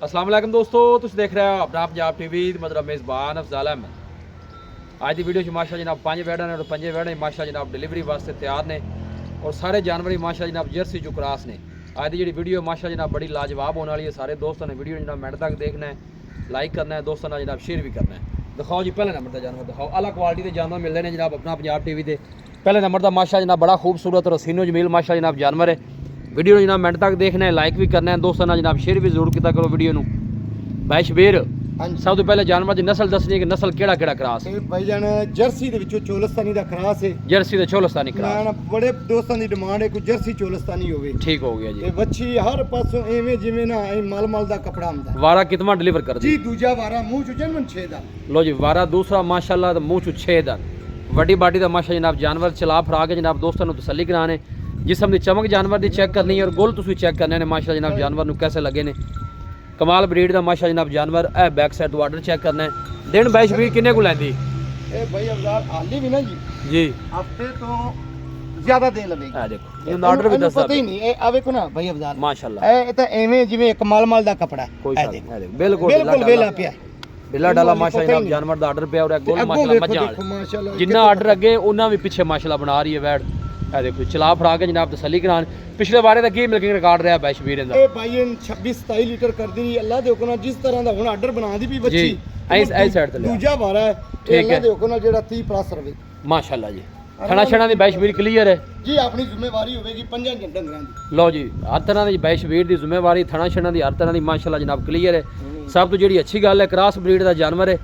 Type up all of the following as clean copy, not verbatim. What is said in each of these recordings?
अस्सलाम वालेकुम दोस्तों, तुम देख रहे हो अपना पंजाब टीवी मतलब मेज़बान अफजाल अहमद। आज की वीडियो माशा जनाब 5 वैड़ा ने और 5 वैड़ा माशा जनाब डिलीवरी वास्ते तैयार ने और सारे जानवर माशा जनाब जर्सी जो क्रॉस ने। आज की जी वीडियो माशा जनाब बड़ी लाजवाब होने वाली है। सारे दोस्तों ने वीडियो जनाब मिनट तक देखना है, लाइक करना है, दोस्तों ने जनाब शेयर भी करना है। दिखाओ जी पहले नंबर का जानवर दिखाओ, अलग क्वालिटी के जानवर मिलते हैं जनाब अपना पंजाब टीवी से। पहले नंबर का माशा जनाब बड़ा खूबसूरत और हसीनो जमील माशा जनाब जानवर है। वीडियो जनाब मिनट तक देखना है, लाइक भी करना है, दोस्तों ने जनाब शेयर भी जरूर किया करो वीडियो ਨੂੰ। भाई शबीर सब तो पहले जानवर की नस्ल दसनी है कि नस्ल केड़ा केड़ा क्रास है? भाई जान जर्सी दे विचों चोलस्तानी दा क्रास है। जर्सी ते चोलस्तानी क्रास ना बड़े दोस्तां दी डिमांड है कोई जर्सी चोलस्तानी होवे। ठीक हो गया जी। ते बच्ची हर पासों एवें जिवें ना मल दा कपड़ा हुंदा। वारा कितना डिलीवर कर जी दी? दूजा वारा मुंह चो जन्मन 6 दा। लो जी वारा दूसरा माशाल्लाह तो मुंह चो 6 दन वड्डी बाडी दा माशा जनाब जानवर चला फरा के जनाब दोस्तों ने तसल्ली कराने। जिसम की चमक जानवर की चेक करनी है और गुल तुसीं चेक करने ने माशा जनाब जानवर नूं कैसे लगे ने। कमाल ब्रीड का माशा जनाब जानवर है। बैक साइड तो आर्डर चेक करना है। दिन भाई शबीर किन्ने को लैंदी? ए भाई अफजाल हाली भी ना जी हफ्ते तो ज्यादा दे लवेगी। आ देखो ये आर्डर भी दस पता ही नहीं ए आवे को ना भाई अफजाल माशाल्लाह ए तो एवें जिवें एक मल दा कपड़ा है। कोई ए शक देखो नहीं। बिल्कुल बिल्कुल वेला पिया बिल्ला डाला माशा जनाब जानवर का आर्डर पिया और गोल माशाल्लाह मजा माशाल्लाह जिन्ना आर्डर अगे उन्ना भी पीछे माशाल्लाह बना रही है वैड। ए देखो चला फड़ा के जनाब तसल्ली करान। पिछले बारे का की मिल्किंग रिकॉर्ड रहा भाई शबीर दा? ए भाई 26-27 लीटर कर दी अल्लाह दे हुक्म नाल जिस तरह दा हुण आर्डर बना दी भी बच्ची जी ऐ साइड ते ले दूजा वारा है ठीक है। अल्लाह दे हुक्म नाल जेड़ा 30 प्लस रवे माशाल्लाह जी। खड़ा छड़ा दी भाई शबीर क्लियर है जी। अपनी जिम्मेवारी होवेगी 5 डंगरां दी। लो जी हर तरह की भाई शबीर की जिम्मेवारी थना छड़ा की हर तरह की माशाल्लाह जनाब क्लियर है। सब तो जी अच्छी गल है क्रॉस ब्रीड का जानवर है।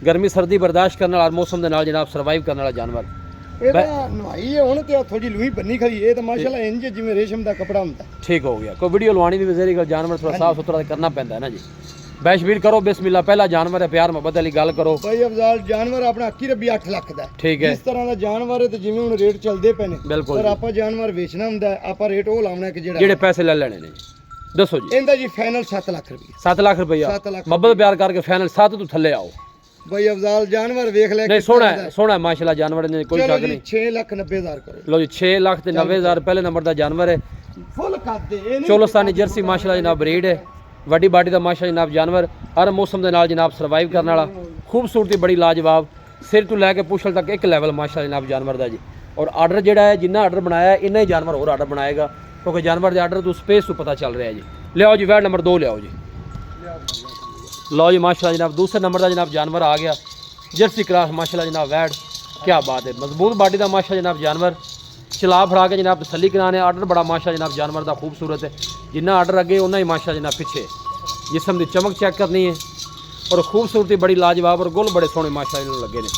गर्मी सर्दी बर्दाश्त करने वाला मौसम के नाल जनाब सर्वाइव करने वाला जानवर। ਇਹਦਾ ਨਵਾਈ ਹੈ ਹੁਣ ਤੇ ਥੋੜੀ ਲੂਈ ਬੰਨੀ ਖੜੀ ਇਹ ਤਾਂ ਮਾਸ਼ਾਅੱਲਾ ਇੰਜ ਜਿਵੇਂ ਰੇਸ਼ਮ ਦਾ ਕਪੜਾ ਹੁੰਦਾ। ठीक हो गया। कोई वीडियो लवानी भी वजह जानवर थोड़ा साफ सुथरा करना पैंदा है ना जी। भाई शबीर करो बिस्मिल्लाह। पहला जानवर है प्यार मोहब्बत वाली गल करो। ਭਾਈ ਅਫਜ਼ਾਲ ਜਾਨਵਰ ਆਪਣਾ ਅੱਕੀ ਰੱਬੀ 8 ਲੱਖ ਦਾ ठीक है ਇਸ ਤਰ੍ਹਾਂ ਦਾ ਜਾਨਵਰ ਹੈ ਤੇ ਜਿਵੇਂ ਹੁਣ ਰੇਟ ਚੱਲਦੇ ਪਏ ਨੇ बिल्कुल ਪਰ ਆਪਾਂ ਜਾਨਵਰ ਵੇਚਣਾ ਹੁੰਦਾ ਹੈ, ਆਪਾਂ ਰੇਟ ਉਹ ਲਾਉਣਾ ਕਿ ਜਿਹੜਾ जेडे पैसे ले लेने ने जी दसो जी। ਇਹਦਾ ਜੀ ਫਾਈਨਲ 7 ਲੱਖ ਰੁਪਏ। 7 लाख रुपया 7 ਲੱਖ मोहब्बत प्यार करके फाइनल 7 तो थले आओ। ਭਾਈ ਅਫਜ਼ਾਲ ਜਾਨਵਰ ਵੇਖ ਲੈ नहीं सोना है सोना है माशाल्लाह जानवर ने कोई ਚਲੋ शक ਜੀ नहीं। 6,90,000 ਕਰੋ लो जी 6 लाख ते 90,000 पहले नंबर का जानवर है। ਫੁੱਲ ਕੱਦ ਦੇ ਇਹ ਨਹੀਂ चोलस्तानी जर्सी माशाल्लाह जनाब ब्रीड है। वड्डी बाडी का माशा जनाब जानवर हर मौसम के नाल जनाब सर्वाइव करने वाला खूबसूरती बड़ी लाजवाब। सिर तो लैके पुछल तक एक लैवल माशा जनाब जानवर का जी। और आर्डर जोड़ा है जिन्ना आर्डर बनाया है इन्ना ही जानवर और आर्डर बनाएगा क्योंकि जानवर के आर्डर तो स्पेस तो पता चल रहा है जी। लियाओ जी वैड नंबर 2 लियाओ जी। लो जी माशाल्लाह जनाब दूसरे नंबर का जनाब जानवर आ गया जर्सी क्रॉस माशाल्लाह जनाब वैड। क्या बात है मजबूत बाडी का माशा जनाब जानवर चला फड़ा के जनाब तसल्ली कराने। आर्डर बड़ा माशा जनाब जानवर का खूबसूरत है। जिन्ना आर्डर अगे उन्ना ही माशा जनाब पीछे। जिसम की चमक चेक करनी है और खूबसूरती बड़ी लाजवाब और गुल बड़े सोहने माशा लगे ने।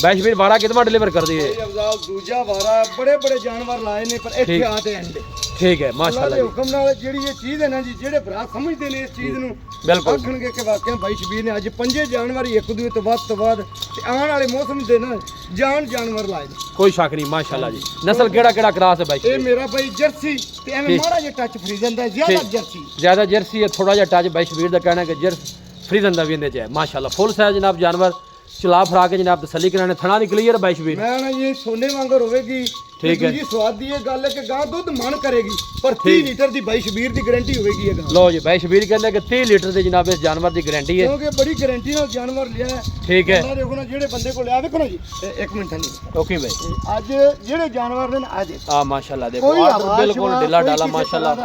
भाई शबीर वारा कितना डिलीवर कर दिए? ਭਾਈ ਅਫਜ਼ਾਲ ਦੂਜਾ ਵਾਰਾ ਬੜੇ ਬੜੇ ਜਾਨਵਰ ਲਾਏ ਨੇ ਪਰ ਇੱਥੇ ਆ ਤੇ ਐਂਡ ठीक है ਅੱਲਾਹ माशाल्लाह ਦੇ जी ਹੁਕਮ ਨਾਲ ਜਿਹੜੀ ਇਹ ਚੀਜ਼ ਹੈ ਨਾ ਜੀ ਜਿਹੜੇ ਭਰਾ ਸਮਝਦੇ ਨੇ ਇਸ ਚੀਜ਼ ਨੂੰ बिल्कुल ਆਖਣਗੇ ਕਿ ਵਾਕਿਆ ਭਾਈ ਸ਼ਬੀਰ ਨੇ ਅੱਜ 5 ਜਾਨਵਰ ਹੀ ਇੱਕ ਦੂਜੇ ਤੋਂ ਬਾਅਦ ਤੇ ਆਉਣ ਵਾਲੇ ਮੌਸਮ ਦੇ ਨਾ ਜਾਨਵਰ ਲਾਏ ਨੇ। कोई शक नहीं माशाल्लाह जी। नस्ल केड़ा केड़ा क्रॉस है भाई? ਇਹ ਮੇਰਾ ਭਾਈ ਜਰਸੀ ਤੇ ਐਵੇਂ ਠੀਕ। ਮਾੜਾ ਜਿਹਾ ਟੱਚ ਫਰੀ ਜਾਂਦਾ ਹੈ ਜ਼ਿਆਦਾ ठीक। ਜਰਸੀ ज़्यादा जर्सी है थोड़ा जहा टच भाई शबीर का कहना है कि जर्स फ्रीजन का भी इंदे है माशाल्लाह फुल साइज जनाब जानवर चला फड़ा के जनाब तसल्ली कराने। थना दी क्लियर भाई शबीर? ਮੈਂ ਨਾ ਇਹ ਸੋਨੇ ਵਾਂਗਰ ਹੋਵੇਗੀ ਠੀਕ ਹੈ। ਜੀ ਸਵਾਦ ਦੀ ਇਹ ਗੱਲ ਹੈ ਕਿ ਗਾਂ ਦੁੱਧ ਮਨ ਕਰੇਗੀ ਪਰ 30 ਲੀਟਰ ਦੀ ਭਾਈ ਸ਼ਬੀਰ ਦੀ ਗਾਰੰਟੀ ਹੋਵੇਗੀ ਇਹ ਗਾਂ लो जी भाई शबीर कहते कि 30 लीटर की जनाब इस जानवर की गारंटी है। ਕਿਉਂਕਿ ਬੜੀ ਗਾਰੰਟੀ ਨਾਲ ਜਾਨਵਰ ਲਿਆ ਹੈ। ठीक है ਅੱਲਾ ਦੇਖੋ ਨਾ ਜਿਹੜੇ ਬੰਦੇ ਕੋਲ ਲਿਆ ਵੇਖੋ ਨਾ ਜੀ ਇੱਕ ਮਿੰਟ ਨਹੀਂ ओके भाई। ਅੱਜ ਜਿਹੜੇ ਜਾਨਵਰ ਨੇ ਅੱਜ हाँ माशाल्लाह देखो ਕੋਈ आर्डर आवाज बिल्कुल ढिला डाला माशाल्लाह।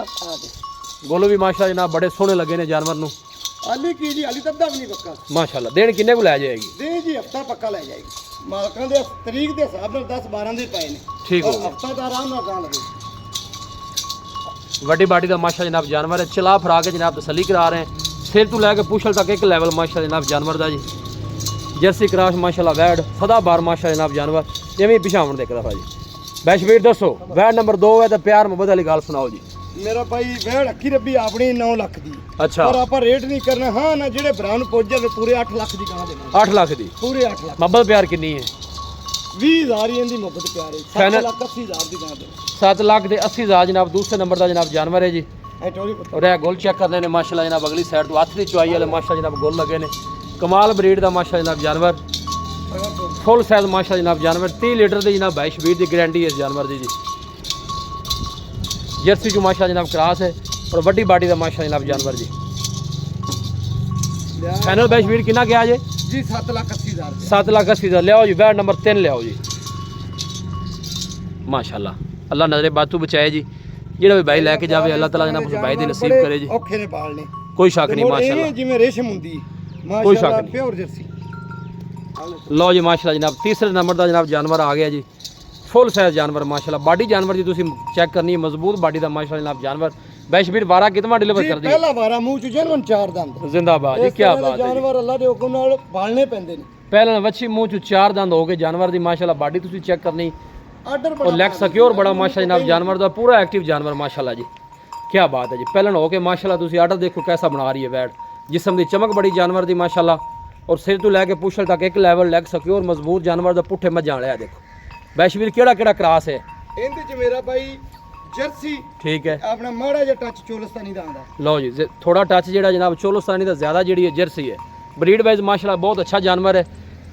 गोलो भी माशाल्लाह जनाब बड़े सोहने लगे ने जानवर नू ਆਲੀ ਕੀ ਜੀ ਆਲੀ ਤੱਦਾ ਵੀ ਨਹੀਂ ਪੱਕਾ माशाल्लाह। देन किन्ने को लै जाएगी? ਦੇ ਜੀ ਹਫਤਾ ਪੱਕਾ ਲੈ ਜਾਏਗੀ ਮਾਲਕਾਂ ਦੇ ਤਰੀਕ ਦੇ ਹਿਸਾਬ ਨਾਲ 10-12 ਦੇ ਪਏ ਨੇ ठीक हो गया। ਹਫਤਾ ਦਾ ਆਰਾਮ ਨਾਲ ਗਾਂ ਲਵੇ। वड्डी बाडी का माशा जनाब जानवर है। चला फरा के जनाब तसल्ली करा रहे हैं। सिर तो लैके पुछल तक एक लैवल माशा जनाब जानवर का जी। जर्सी क्रॉस माशाल्लाह वैड सदाबार माशा जनाब जानवर जिवें पिछावन देखदा भाई। भाई शबीर दसो वैड नंबर 2 है तो प्यार मोहब्बत वाली गल सुनाओ जी। ਮੇਰਾ ਭਾਈ ਵਹਿੜ ਅੱਖੀ ਰੱਬੀ ਆਪਣੀ 9 ਲੱਖ ਦੀ अच्छा ਪਰ ਆਪਾਂ ਰੇਟ ਨਹੀਂ ਕਰਨਾ। ਹਾਂ ਨਾ ਜਿਹੜੇ ਭਰਾ ਨੂੰ ਪੁੱਜ ਜਾਵੇ ਪੂਰੇ 8 ਲੱਖ ਦੀ ਗਾਂ ਦੇਣਾ 8 लाख दी ਪੂਰੇ 8 ਲੱਖ मोहब्बत प्यार किन्नी है? 20,000 ਹੀ ਇਹਦੀ ਮੁਹੱਬਤ ਪਿਆਰ ਹੈ। 7 Final- ਲੱਖ 80,000 ਦੀ ਗਾਂ ਦੇਣਾ 7 लाख के 80,000 जनाब दूसरे नंबर का जनाब जानवर है जी। ਐ ਟੋਰੀ ਪੁੱਤ और यह गोल चेक करने ने माशाल्लाह जनाब अगली साइड तो हथ की चुआई वाले माशा जनाब गोल लगे ने। कमाल ब्रीड का माशा जनाब जानवर फुल साइज माशा जनाब जानवर 30 लीटर की जनाब भाई शबीर की गारंटी है इस जानवर की जी। जर्सी जो माशा जनाब क्रॉस है और वड्डी बाडी का माशा जनाब जानवर जी। ਫਾਈਨਲ ਬੈਸ਼ ਵੀਰ ਕਿੰਨਾ ਗਿਆ ਜੇ ਜੀ 7,80,000 7,80,000 ਲਿਆਓ ਜੀ ਬੈਡ ਨੰਬਰ 3 ਲਿਆਓ ਜੀ ਮਾਸ਼ਾਅੱਲਾ ਅੱਲਾ ਨਜ਼ਰੇ ਬਾਤੂ ਬਚਾਏ ਜੀ ਜਿਹੜਾ ਵੀ ਬਾਈ ਲੈ ਕੇ ਜਾਵੇ ਅੱਲਾਹ ਤਾਲਾ ਜਨਾਬ ਉਸ ਬਾਈ ਦੀ ਨਸੀਬ ਕਰੇ ਜੀ ਔਖੇ ਨੇ ਪਾਲਣੇ ਕੋਈ ਸ਼ੱਕ ਨਹੀਂ ਮਾਸ਼ਾਅੱਲਾ ਜਿਵੇਂ ਰੇਸ਼ਮ ਹੁੰਦੀ ਕੋਈ ਸ਼ੱਕ ਨਹੀਂ ਪਿਓਰ ਜਰਸੀ ਲਓ ਜੀ ਮਾਸ਼ਾਅੱਲਾ ਜਨਾਬ ਤੀਸਰੇ ਨੰਬਰ ਦਾ ਜਨਾਬ ਜਾਨਵਰ ਆ ਗਿਆ ਜੀ ਫੁੱਲ ਸਾਈਜ਼ ਜਾਨਵਰ ਮਾਸ਼ਾਅੱਲਾ ਬਾਡੀ ਜਾਨਵਰ ਦੀ ਤੁਸੀਂ ਚੈੱਕ ਕਰਨੀ ਹੈ ਮਜ਼ਬੂਤ ਬਾਡੀ ਦਾ ਮਾਸ਼ਾਅੱਲਾ ਜਨਾਬ ਜਾਨਵਰ ਬੈਸ਼ ਵੀਰ ਵਾਰਾ ਕਿਤਨਾ ਡਿਲੀਵਰ ਕਰ ਦੀ ਪਹਿਲਾ ਵਾਰਾ ਮੂੰਹ ਚ ਜਨਮ 4 ਦੰਦ ਜ਼ਿੰਦਾਬਾਦ ਜੀ ਕੀ ਬਾਤ ਹੈ ਜਾਨਵਰ ਅੱਲਾ ਦੇ ਹੁਕਮ ਨਾਲ ਪਾਲਣੇ ਪੈਂਦੇ ਨੇ ਪਹਿਲਾਂ ਵੱਛੀ ਮੂੰਹ ਚ 4 ਦੰਦ ਹੋ ਗਏ ਜਾਨਵਰ ਦੀ ਮਾਸ਼ਾਅੱਲਾ ਬਾਡੀ ਤੁਸੀਂ ਚੈੱਕ ਕਰਨੀ ਆਰਡਰ और लेग सिक्योर बड़ा माशाल्लाह जनाब जानवर दा पूरा एक्टिव जानवर माशाल्लाह जी क्या बात है जी पहलन हो के माशाल्लाह तुसी आर्डर देखो कैसा बना रही है बैट जिस्म दी चमक बड़ी जानवर दी माशाल्लाह और सिर तो लैके पुछल तक एक लेवल लेग सिक्योर मजबूत जानवर दा पुठे मजा वाला देखो बैशवीर केड़ा क्रॉस है ਇਹਦੇ ਚ ਮੇਰਾ ਭਾਈ ਜਰਸੀ ठीक है ਆਪਣਾ ਮਾੜਾ ਜਿਹਾ ਟੱਚ ਚੋਲਸਤਾਨੀ ਦਾ ਆਂਦਾ लो जी थोड़ा टच जेड़ा जनाब चोलोस्तानी दा ज्यादा जेड़ी है जर्सी है ब्रीड वाइज माशाल्लाह बहुत अच्छा जानवर है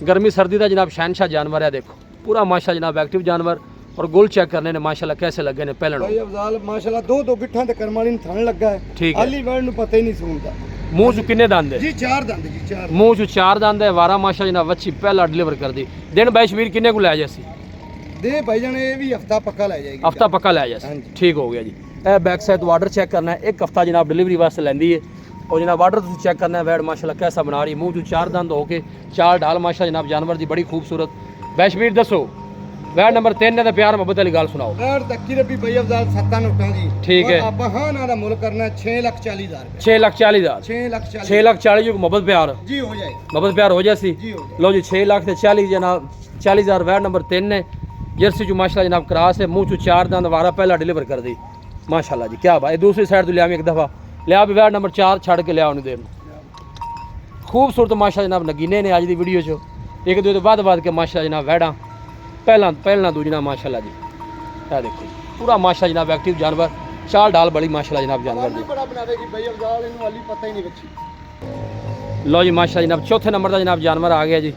गर्मी सर्दी दा जनाब शहनशाह जानवर है देखो पूरा माशा जनाब एक्टिव जानवर और गोल चेक करने ने माशाल्लाह कैसे लगे ने पहले ਭਾਈ ਅਫਜ਼ਾਲ ਮਾਸ਼ਾਅੱਲਾ ਦੋ ਗਿੱਠਾਂ ਤੇ ਕਰਮ ਵਾਲੀ ਨੂੰ ਥਣ ਲੱਗਾ ਹੈ ठीक है ਆਲੀ ਵਰਡ ਨੂੰ ਪਤਾ ਹੀ ਨਹੀਂ ਸੁਣਦਾ मुंह च किन्ने दंद है ਜੀ 4 ਦੰਦ ਜੀ 4 ਮੂੰਹ ਚ 4 ਦੰਦ ਹੈ ਵਾਰਾ ਮਾਸ਼ਾ ਜਨਾਬ ਵੱਛੀ ਪਹਿਲਾ ਡਿਲੀਵਰ ਕਰਦੀ ਦਿਨ ਬੈਸ਼ਵੀਰ ਕਿੰਨੇ ਕੋ ਲੈ ਜਾਸੀ ਦੇ ਭਾਈ ਜਾਨ ਇਹ ਵੀ ਹਫਤਾ ਪੱਕਾ ਲੈ ਜਾਏਗੀ ਹਫਤਾ ਪੱਕਾ ਲੈ ਜਾਸੀ ਹਾਂਜੀ। ਠੀਕ ਹੋ ਗਿਆ ਜੀ ਇਹ ਬੈਕ ਸਾਈਡ ਤੋਂ ਆਰਡਰ ਚੈੱਕ ਕਰਨਾ ਹੈ ਇੱਕ ਹਫਤਾ ਜਨਾਬ ਡਿਲੀਵਰੀ ਵਾਸਤੇ ਲੈਂਦੀ ਹੈ और जनाब आर्डर ਤੁਸੀਂ चेक करना है वैड माशाल्लाह कैसा बना रही मुंह ਚ 4 दंद हो के चाल ढाल माशा जनाब जानवर ਦੀ बड़ी खूबसूरत बैशवीर दसो वैड नंबर 3 ने तो प्यार मोहब्बत वाली गल सुनाओ ਵੈਡ ਤੱਕੀ ਰੱਬੀ ਭਾਈ ਅਫਜ਼ਾਲ 7 ਨੋਟਾਂ ਦੀ ठीक है ਆਪਾਂ ਹਾਂ ਨਾ ਦਾ ਮੁੱਲ ਕਰਨਾ 6,40,000 ਰੁਪਏ 6,40,000 6,40,000 6,40,000 जो मोहब्बत प्यार ਜੀ ਹੋ ਜਾਏ मोहब्बत प्यार हो जासी ਜੀ ਹੋ ਜਾਏ लो जी 6,40,000 जनाब 40,000 वैड नंबर 3 ने जर्सी जो माशाल्लाह जनाब क्रॉस है मुंह चो 4 दंद वारा पहला डिलीवर कर दी माशाल्लाह जी क्या बात है दूसरी साइड तो लिया एक दफ़ा लिया भी वैड नंबर 4 छड़ के लिया उन्हें देर खूबसूरत माशा जनाब नगीने ने अज की वीडियो चो एक दो तो बाद के माशा जनाब वैडा पहला दूजना माशाल्लाह जी क्या देखो पूरा माशा जनाब एक्टिव जानवर चाल डाल बड़ी माशाल्लाह जनाब जानवर दी ਬੜਾ ਬਣਾਵੇਗੀ ਭਾਈ ਅਫਜ਼ਾਲ ਇਹਨੂੰ ਹਾਲੀ ਪਤਾ ਹੀ ਨਹੀਂ ਬੱਚੀ लो जी माशा जनाब चौथे नंबर का जनाब जानवर आ गया जी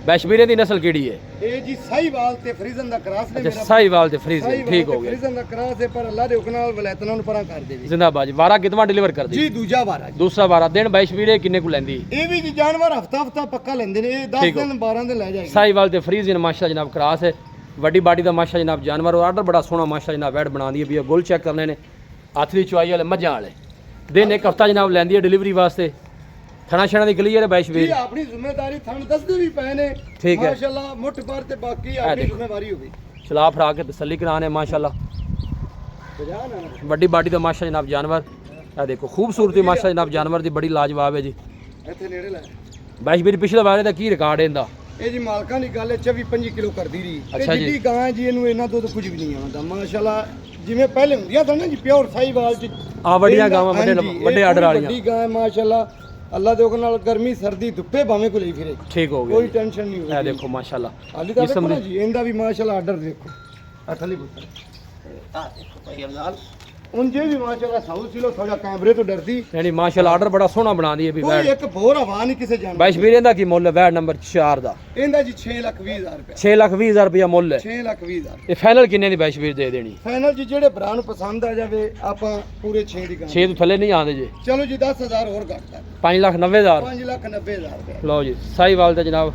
बैशवीरे की नस्ल केड़ी है ਇਹ ਜੀ ਸਾਹੀਵਾਲ ਤੇ ਫਰੀਜ਼ਨ ਦਾ ਕਰਾਸ ਨੇ अच्छा साहिवाल ते फ्रीज ठीक हो गया ਫਰੀਜ਼ਨ ਦਾ ਕਰਾਸ ਹੈ ਪਰ ਅੱਲਾ ਦੇ ਹੁਕਮ ਨਾਲ ਵਲੈਤਨਾਂ ਨੂੰ ਪਰਾਂ ਕਰ ਦੇਵੇ जिंदाबाद जी वारा कितना डिलीवर कर दी ਜੀ ਦੂਜਾ ਵਾਰ ਆ ਜੀ दूसरा वारा दिन बैशवीरे किन्ने को लेंदी ਇਹ ਵੀ ਜੀ ਜਾਨਵਰ ਹਫਤਾ ਪੱਕਾ ਲੈਂਦੇ ਨੇ ਇਹ 10 ਠੀਕ ਹੋ। ਦਿਨ 12 ਦਿਨ ਲੈ ਜਾਏਗੀ साहिवाल ते फ्रीज इन माशा जनाब क्रास है वड्डी बाडी दा माशा जनाब जानवर और आर्डर बड़ा सोहना माशा जनाब वैड बना दी है भी गोल चेक करने ने हथ दी चुआई वाले मझां वाले दिन एक हफ्ता जनाब लैंदी है डिलीवरी वास्ते थना छना दी क्लियर है ਜੀ बैशवीर ਆਪਣੀ ਜ਼ਿੰਮੇਵਾਰੀ ਤੁਹਾਨੂੰ ਦੱਸਦੇ ਵੀ ਪਏ ਨੇ ਠੀਕ ਹੈ। ਮਾਸ਼ਾਅੱਲਾ ਮੁੱਠ ਭਰ ਤੇ ਬਾਕੀ ਆਪਣੀ ਦੇਖੋ। ਜ਼ਿੰਮੇਵਾਰੀ ਹੋਵੇ चला फरा के तसल्ली कराने माशाल्लाह ਬਜਾ ਨਾ वड्डी बाडी दा माशा जनाब जानवर ये देखो खूबसूरती माशा जनाब जानवर दी बड़ी लाजवाब है जी ਇੱਥੇ ਨੇੜੇ ਲੈ बैशवीर पिछले वारे दा की रिकॉर्ड है इंदा ਇਹ ਜੀ ਮਾਲਕਾਂ ਦੀ ਗੱਲ ਹੈ 24-25 ਕਿਲੋ ਕਰਦੀ ਰਹੀ ਤੇ ਅੱਛਾ ਜੀ। ਜਿੱਡੀ ਗਾਂ ਹੈ ਜੀ ਇਹਨੂੰ ਇਹਨਾਂ ਦੁੱਧ ਕੁਝ ਵੀ ਨਹੀਂ ਆਉਂਦਾ ਮਾਸ਼ਾਅੱਲਾ ਜਿਵੇਂ ਪਹਿਲੇ ਹੁੰਦੀਆਂ ਸਨ ਨਾ ਜੀ ਪਿਓਰ ਸਾਹੀਵਾਲ ਚ ਆ ਵੱਡੀਆਂ ਇਹਦਾ- ਗਾਵਾਂ ਵੱਡੇ ਹਾਂਜੀ, ਇਹ ਵੱਡੇ ਆਰਡਰ ਪੂਰੀ ਵਾਲੀਆਂ ਵੱਡੀ ਗਾਂ ਹੈ ਮਾਸ਼ਾਅੱਲਾ ਅੱਲਾ ਦੇ ਹੁਕਮ ਨਾਲ ਗਰਮੀ ਸਰਦੀ ਧੁੱਪੇ ਭਾਵੇਂ ਕੋ ਲਈ ਫਿਰੇ ठीक हो ਕੋਈ गया ਟੈਨਸ਼ਨ ਨਹੀਂ ये ਹੋਊਗੀ देखो माशाल्लाह ਹਾਲੀ ਤਾਂ ਜਿਸਮ ਦੇਖੋ ਨਾ ਦੀ- ਜੀ ਇਹਦਾ ਵੀ ਮਾਸ਼ਾਅੱਲਾ ਆਰਡਰ ਦੇਖੋ ਅਥਲੀ ਪੁੱਤਰ ਆ ਦੇਖੋ ਭਾਈ ਅਫਜ਼ਾਲ ਉਂਝੇ ਵੀ ਮਾਸ਼ਾਅੱਲਾ ਸਾਊ ਸੀ ਲੋ ਥੋੜਾ ਕੈਮਰੇ ਤੋਂ ਡਰਦੀ यानी माशाल्लाह आर्डर बड़ा सोहना बना दी है भी ਕੋਈ वैड ਇੱਕ ਬੋਰ ਹਵਾ ਨਹੀਂ ਕਿਸੇ ਜਾਨਵਰ बैशवीर दा की मुੱਲ है वैड नंबर 4 दा ਇਹਦਾ ਜੀ 6,20,000 ਰੁਪਏ 6,20,000 रुपया मुੱਲ है 6,20,000 ये फाइनल किन्ने दी बैशवीर दे देनी ਫਾਈਨਲ ਜੀ ਜਿਹੜੇ ਭਰਾ ਨੂੰ ਪਸੰਦ ਆ ਜਾਵੇ ਆਪਾਂ ਪੂਰੇ 6 ਦੀ ਗਾਂ 6 ਤੋਂ ਥੱਲੇ ਨਹੀਂ ਆਉਂਦੇ ਜੀ ਚਲੋ ਜੀ 10,000 ਹੋਰ ਘੱਟਦਾ 5,90,000 5,90,000 ਰੁਪਏ लो जी साहिवाल दा जनाब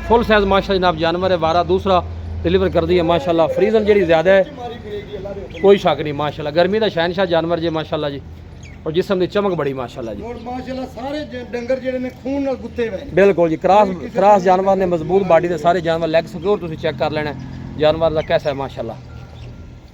फुल साइज माशा जनाब जानवर है वारा दूसरा डिलीवर कर दी है माशाल्लाह फ्रीजन जेडी ज्यादा है ਮਾਰੀ ਫਿਰੇਗੀ ਅੱਲਾ ਦੇ ਹੁਕਮ कोई शक नहीं माशाल्लाह गर्मी दा शहनशाह जानवर जे माशाल्लाह जी और जिस्म दी चमक बड़ी माशाल्लाह जी ਹੁਣ ਮਾਸ਼ਾਅੱਲਾ ਸਾਰੇ ਡੰਗਰ ਜਿਹੜੇ ਨੇ ਖੂਨ ਨਾਲ ਗੁੱਤੇ ਹੋਏ ਨੇ बिल्कुल जी क्रास जानवर ने मजबूत बाडी दे सारे जानवर लेग सिक्योर तुसी चेक कर लेना है। जानवर दा कैसा है माशाल्लाह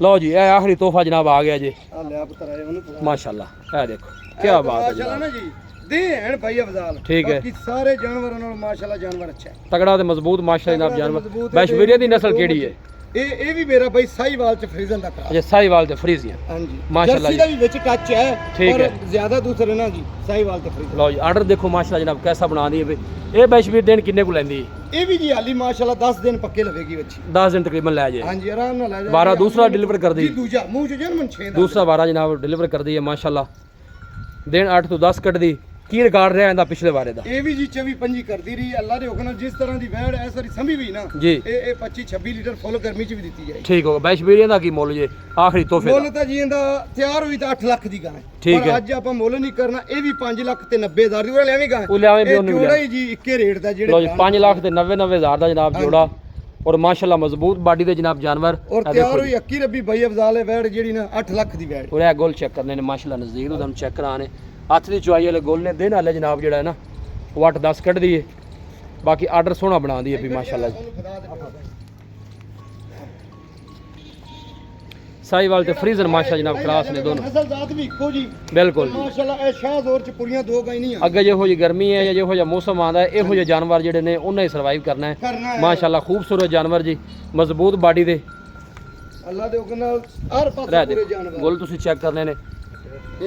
लो जी ये आखिरी तोहफा जनाब आ गया जी ਆ ਲਿਆ ਪੁੱਤਰ ਆਏ ਉਹਨੂੰ ਪਤਾ माशाल्लाह ये देखो क्या बात है ਮਾਸ਼ਾਅੱਲਾ जनाब ਨਾ ਜੀ ਦੇ ਹਨ ਭਾਈ ਅਫਜ਼ਾਲ ठीक है। ਬਾਕੀ ਸਾਰੇ ਜਾਨਵਰਾਂ ਨਾਲ ਮਾਸ਼ਾਅੱਲਾ ਜਾਨਵਰ ਅੱਛਾ ਹੈ तगड़ा ते मजबूत माशाल्लाह जनाब तगड़ा ते जानवर मजबूत है, बैशवीरिया दी नस्ल केड़ी है ਇਹ ਵੀ ਮੇਰਾ ਭਾਈ ਸਾਹੀਵਾਲ ਚ ਫਰੀਜ਼ਨ ਦਾ ਕਰਾ अच्छा साहिवाल ते फ्रीजियन ਹਾਂਜੀ माशाअल्लाह ਜਰਸੀ ਦਾ ਵੀ ਵਿੱਚ ਟੱਚ ਹੈ ठीक ਪਰ है। ਜ਼ਿਆਦਾ ਦੂਸਰੇ ਨਾ ਜੀ ਸਾਹੀਵਾਲ ਤੇ ਫਰੀਜ਼ਨ लो जी आर्डर देखो माशाल्लाह जनाब कैसा बना दी है ये बैशवीर दिन किन्ने को लेंदी ਇਹ ਵੀ ਜੀ ਹਾਲੀ ਮਾਸ਼ਾਅੱਲਾ 10 ਦਿਨ ਪੱਕੇ ਲਵੇਗੀ ਬੱਚੀ 10 दिन तकरीबन ले जाए ਹਾਂਜੀ ਆਰਾਮ ਨਾਲ ਲੈ ਜਾ बारह दूसरा डिलीवर कर दी ਜੀ ਦੂਜਾ ਮੂੰਹ ਚ ਜਨਮਨ 6 ਦਾ दूसरा बारह जनाब डिलीवर कर दी है माशाल्लाह दिन 8 तो 10 कट दी ਕੀ ਰਿਕਾਰਡ ਰਿਹਾ ਇਹਦਾ ਪਿਛਲੇ ਵਾਰੇ ਦਾ? ਇਹ ਵੀ ਜੀ 24-25 ਕਰਦੀ ਰਹੀ ਅੱਲਾ ਦੇ ਹੁਕਮ ਨਾਲ। ਜਿਸ ਤਰ੍ਹਾਂ ਦੀ ਵੈੜ ਐ ਸਾਰੀ ਸੰਭੀ ਵੀ ਨਾ ਜੀ ਇਹ 25-26 ਲੀਟਰ ਫੁੱਲ ਗਰਮੀ ਚ ਵੀ ਦਿੱਤੀ ਜਾਏ। ਠੀਕ ਹੋ ਗਿਆ। ਬਾਈ ਸ਼ਬੀਰ ਇਹਦਾ ਕੀ ਮੁੱਲ ਜੇ ਆਖਰੀ ਤੋਹਫੇ ਮੁੱਲ ਦਾ? ਤਾਂ ਜੀ ਇਹਦਾ ਤਿਆਰ ਹੋਈ ਤਾਂ 8 ਲੱਖ ਦੀ ਗਾਂ ਹੈ। ਠੀਕ ਪਰ ਹੈ। ਅੱਜ ਆਪਾਂ ਮੁੱਲ ਨਹੀਂ ਕਰਨਾ। ਇਹ ਵੀ 5 ਲੱਖ ਤੇ 90,000 ਦੀ ਉਹ ਲਿਆਵੇਂ ਗਾਂ। ਉਹ ਲਿਆਵੇਂ ਵੀ ਇਹ ਉਹਨੂੰ ਵੀ ਜੋੜਾ ਲਿਆਵੇਂ। ਹੀ ਜੀ ਇੱਕੇ ਰੇਟ ਦਾ ਲੋ ਜੀ ਜਿਹੜੇ 5 ਲੱਖ ਤੇ 90,000 ਦਾ ਜਨਾਬ ਜੋੜਾ ਔਰ ਮਾਸ਼ਾਅੱਲਾ ਮਜ਼ਬੂਤ ਬਾਡੀ ਦੇ ਜਨਾਬ ਜਾਨਵਰ। ਔਰ ਤਿਆਰ ਹੋਈ ਅੱਕੀ ਰੱਬੀ ਬਾਈ ਅਫਜ਼ਾਲ ਹੈ ਵੈੜ ਜਿਹੜੀ ਨਾ 8 ਲੱਖ ਦੀ ਵੈੜ। ਔਰ ਇਹ ਗੋਲ ਚੈੱਕ ਕਰਨੇ ਨੇ ਮਾਸ਼ਾਅੱਲਾ ਨਜ਼ਦੀਕ ਤੋਂ ਤੁਹਾਨੂੰ ਚੈੱਕ ਕਰਾਣੇ। ਹੱਥ ਦੀ ਚੁਆਈ ਵਾਲੇ ਗੋਲ ਨੇ ਦਿਨ ਵਾਲੇ ਜਨਾਬ ਜਿਹੜਾ ਹੈ ਨਾ ਉਹ 8-10 ਕੱਢ ਦਈਏ। ਬਾਕੀ ਆਰਡਰ ਸੋਹਣਾ ਬਣਾ ਦਈਏ ਵੀ ਮਾਸ਼ਾਅੱਲਾ ਸਾਈਵਾਲ ਤੇ ਫਰੀਜ਼ਨ ਮਾਸ਼ਾ ਜਨਾਬ ਕਲਾਸ ਨੇ ਦੋਨੋਂ। ਨਸਲ ਜ਼ਾਤ ਵੀ ਇੱਕੋ ਜੀ ਬਿਲਕੁਲ ਜੀ। ਮਾਸ਼ਾਅੱਲਾ ਇਹ ਸ਼ਾਹਜ਼ੋਰ ਚ ਪੁਰੀਆਂ ਦੋ ਗਾਂ ਨਹੀਂ ਆ। ਅੱਗੇ ਜਿਹੋ ਜੀ ਗਰਮੀ ਹੈ ਜਾਂ ਜਿਹੋ ਜਿਹਾ ਮੌਸਮ ਆਉਂਦਾ ਹੈ ਇਹੋ ਜਿਹੇ ਜਾਨਵਰ ਜਿਹੜੇ ਨੇ ਉਹਨਾਂ ਹੀ ਸਰਵਾਈਵ ਕਰਨਾ ਹੈ। ਮਾਸ਼ਾਅੱਲਾ ਖੂਬਸੂਰਤ ਜਾਨਵਰ ਜੀ, ਮਜ਼ਬੂਤ ਬਾਡੀ ਦੇ। ਅੱਲਾ ਦੇ ਹੁਕਮ ਨਾਲ ਹਰ ਪਾਸੇ ਰਹਿ ਪੂਰੇ ਦੇ ਜਾਨਵਰ ਗੋਲ ਤੁਸੀਂ ਚੈੱਕ ਕਰਨੇ ਨੇ।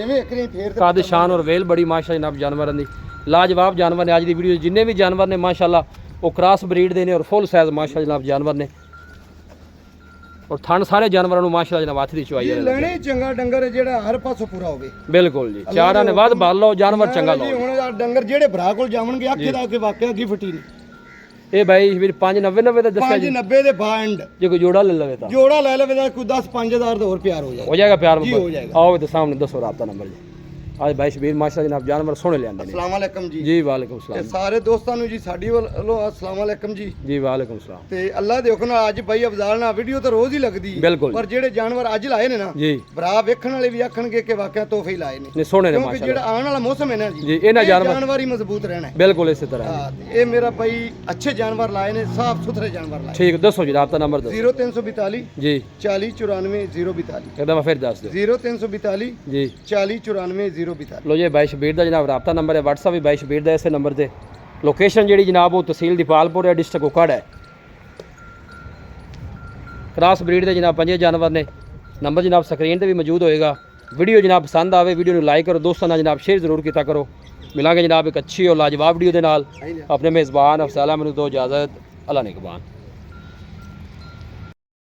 ਐਵੇਂ ਇੱਕ ਨਹੀਂ ਫੇਰ ਤੇ ਕਾਦ ਸ਼ਾਨ ਔਰ ਵੇਲ ਬੜੀ ਮਾਸ਼ਾ ਜਨਾਬ ਜਾਨਵਰਾਂ ਦੀ। ਲਾਜਵਾਬ ਜਾਨਵਰ ਨੇ। ਅੱਜ ਦੀ ਵੀਡੀਓ ਜਿੰਨੇ ਵੀ ਜਾਨਵਰ ਨੇ ਮਾਸ਼ਾਅੱਲਾ ਉਹ ਕ੍ਰਾਸ ਬਰੀਡ ਦੇ ਨੇ ਔਰ ਫੁੱਲ ਸਾਈਜ਼ ਮਾਸ਼ਾ ਜਨਾਬ ਜਾਨਵਰ ਨੇ। ਔਰ ਥਣ ਸਾਰੇ ਜਾਨਵਰਾਂ ਨੂੰ ਮਾਸ਼ਾਅੱਲਾ ਜਨਾਬ ਹੱਥ ਦੀ ਚੁਆਈ ਜੀ ਵਾਲੇ ਲੈਣੇ ਚੰਗਾ ਡੰਗਰ ਹੈ ਜਿਹੜਾ ਹਰ ਪਾਸੋਂ ਪੂਰਾ ਹੋਵੇ। ਬਿਲਕੁਲ ਜੀ। ਚਾਰਾਂ ਨੇ ਵੱਧ ਭਰ ਲਓ ਜਾਨਵਰ ਚੰਗਾ ਜੀ ਲਓ। ਹੁਣ ਆਹ ਡੰਗਰ ਜਿਹੜੇ ਭਰਾ ਕੋਲ ਜਾਵਣਗੇ ਆਖੇ ਦਾ ਕਿ ਵਾਕਿਆ ਕੀ ਫਟੀ ਨਹੀਂ। ਇਹ ਬਾਈ ਵੀਰ 590 ਦਾ ਦੱਸਿਆ ਜੀ। 590 ਦੇ ਬਾਂਡ ਜੇ ਕੋਈ ਜੋੜਾ ਲੈ ਲਵੇ ਤਾਂ ਜੋੜਾ ਲੈ ਲਵੇ ਤਾਂ ਕੋਈ 10-5000 ਦਾ ਹੋਰ ਪਿਆਰ ਹੋ ਜਾਏ। ਹੋ ਜਾਏਗਾ ਪਿਆਰ ਜੀ, ਹੋ ਜਾਏਗਾ। ਆਓ ਤੇ ਸਾਹਮਣੇ ਦੱਸੋ ਰਾਬਤਾ ਨੰਬਰ ਜੀ। ਅੱਜ ਬਾਈ ਸ਼ਬੀਰ ਮਾਸ਼ਾ ਜਨਾਬ ਜਾਨਵਰ ਸੋਹਣੇ ਲਿਆਂਦੇ ਨੇ। ਅਸਲਾਮ ਵਾਲੇਕਮ ਜੀ। ਜੀ ਵਾਲੇਕੁਮ ਤੇ ਸਲਾਮ। ਸਾਰੇ ਦੋਸਤਾਂ ਨੂੰ ਜੀ ਸਾਡੀ ਵੱਲੋਂ ਅਸਲਾਮ ਵਾਲੇਕਮ ਜੀ। ਜੀ ਵਾਲੇਕੁਮ ਸਲਾਮ। ਤੇ ਅੱਲਾ ਦੇ ਹੁਕਮ ਨਾਲ ਅੱਜ ਬਾਈ ਅਫਜ਼ਾਲ ਨਾਲ ਵੀਡੀਓ ਤਾਂ ਰੋਜ਼ ਹੀ ਲੱਗਦੀ ਹੈ। ਬਿਲਕੁਲ ਪਰ ਜਿਹੜੇ ਜਾਨਵਰ ਅੱਜ ਲਾਏ ਨੇ ਨਾ ਜੀ ਭਰਾ ਵੇਖਣ ਵਾਲੇ ਵੀ ਆਖਣਗੇ ਕਿ ਵਾਕਿਆ ਤੋਹਫੇ ਹੀ ਲਾਏ ਨੇ। ਨੇ ਸੋਹਣੇ ਨੇ ਕਿਉਂਕਿ ਮਾਸ਼ਾਅੱਲਾ। ਜਿਹੜਾ ਆਉਣ ਵਾਲਾ ਮੌਸਮ ਹੈ ਨਾ ਜੀ, ਜੀ ਇਹਨਾਂ ਇਹ ਜਾਨਵਰ ਹੀ ਮਜ਼ਬੂਤ ਰਹਿਣਾ ਹੈ। ਬਿਲਕੁਲ ਇਸੇ ਤਰ੍ਹਾਂ ਹਾਂ, ਤੇ ਇਹ ਮੇਰਾ ਭਾਈ ਅੱਛੇ ਜਾਨਵਰ ਲਾਏ ਨੇ, ਸਾਫ ਸੁਥਰੇ ਜਾਨਵਰ ਲਾਏ। ਠੀਕ ਦੱਸੋ ਜੀ ਰਾਬਤਾ ਨੰਬਰ ਦੱਸੋ 0342 ਜੀ। 4094 042 ਇਹਦਾ ਮੈਂ ਫਿਰ ਦੱਸ ਦਿਓ 0342 ਜੀ। 4094 042। ਲੋ ਜੀ ਬਾਈ ਸ਼ਬੀਰ ਦਾ ਜਨਾਬ ਰਾਬਤਾ ਨੰਬਰ ਹੈ। WhatsApp ਵੀ ਬਾਈ ਸ਼ਬੀਰ ਦਾ ਇਸੇ ਨੰਬਰ ਤੇ। ਲੋਕੇਸ਼ਨ ਜਿਹੜੀ ਜਨਾਬ ਉਹ ਤਹਿਸੀਲ ਦੀਪਾਲਪੁਰ ਹੈ, ਡਿਸਟ੍ਰਿਕਟ ਉਕਾੜਾ ਹੈ। ਕ੍ਰਾਸ ਬਰੀਡ ਦੇ ਜਨਾਬ 5 ਜਾਨਵਰ ਨੇ। ਨੰਬਰ ਜਨਾਬ ਸਕਰੀਨ ਤੇ ਵੀ ਮੌਜੂਦ ਹੋਏਗਾ। ਵੀਡੀਓ ਜਨਾਬ ਪਸੰਦ ਆਵੇ ਵੀਡੀਓ ਨੂੰ ਲਾਈਕ ਕਰੋ, ਦੋਸਤਾਂ ਨਾਲ ਜਨਾਬ ਸ਼ੇਅਰ ਜ਼ਰੂਰ ਕੀਤਾ ਕਰੋ। ਮਿਲਾਂਗੇ ਜਨਾਬ ਇੱਕ ਅੱਛੀ ਔਰ ਲਾਜਵਾਬ ਵੀਡੀਓ ਦੇ ਨਾਲ। ਆਪਣੇ ਮੇਜ਼ਬਾਨ ਅਫਜ਼ਾਲ ਅਹਿਮਦ ਨੂੰ ਦਿਓ ਇਜਾਜ਼ਤ। ਅੱਲਾ ਨਿਗਹਬਾਨ।